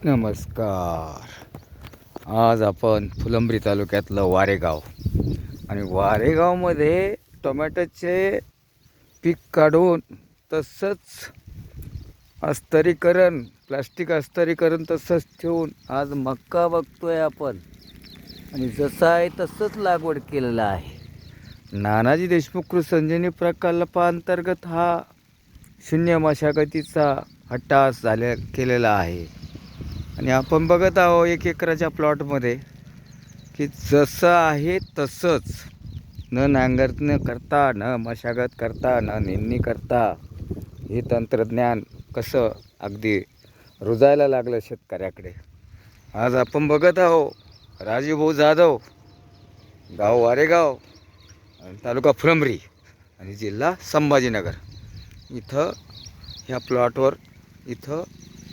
नमस्कार. आज आपण फुलंब्री तालुक्यातलं वारेगाव आणि वारेगावमध्ये टोमॅटोचे पीक काढून तसंच अस्तरीकरण प्लास्टिक अस्तरीकरण तसंच ठेवून आज मक्का बघतोय आपण. आणि जसं आहे तसंच लागवड केलेलं आहे. नानाजी देशमुख कृषी संजीवनी प्रकल्पाअंतर्गत हा शून्य मशागतीचा हट्टास केलेला आहे. आणि आपण बघत आहोत 1 एकराच्या प्लॉटमध्ये की जसं आहे तसंच न नांगरणी करता, न मशागत करता, न निंदणी करता हे तंत्रज्ञान कसं अगदी रुजायला लागलं शेतकऱ्याकडे. आज आपण बघत आहोत राजीवभाऊ जाधव, गाव वारेगाव, तालुका फुलंब्री आणि जिल्हा संभाजीनगर इथं ह्या प्लॉटवर इथं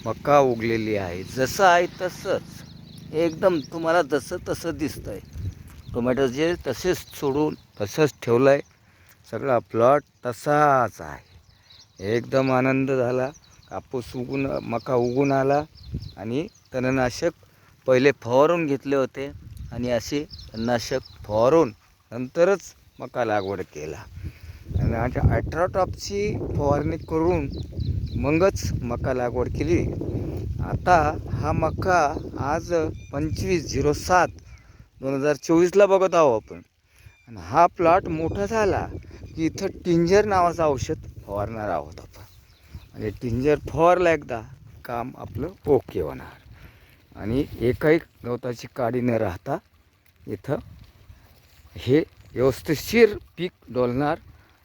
मका उगलेली आहे. जसं आहे तसंच एकदम तुम्हाला जसं तसं दिसतंय. टोमॅटो जे तसेच सोडून तसंच ठेवलं आहे. सगळा प्लॉट तसाच आहे. एकदम आनंद झाला. कापूस मका उगून आला आणि तणनाशक पहिले फवारून घेतले होते आणि असे तणनाशक फवारून नंतरच मका लागवड केला आणि 18 टॉपची फवारणी करून मगच मका लागवड केली. आता हा मका आज 25/07/2024ला बघत आहोत आपण. आणि हा प्लॉट मोठा झाला की इथं टिंजर नावाचं औषध फवारणार आहोत आपण. आणि टिंजर फवारला एकदा काम आपलं ओके होणार आणि एकही गवताची काडी न राहता इथं हे व्यवस्थितशीर पीक डोलणार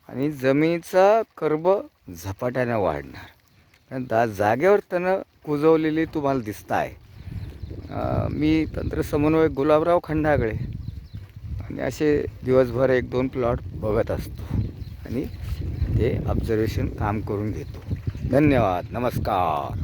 आणि जमिनीचा कर्ब झपाट्याने वाढणार. जागेवर तणं कुजवलेली तुम्हाला दिसत आहे. मी तंत्र समन्वयक गुलाबराव खंडागळे आणि असे दिवसभर 1-2 प्लॉट बघत असतो आणि ते ऑब्झर्वेशन काम करून घेतो. धन्यवाद. नमस्कार.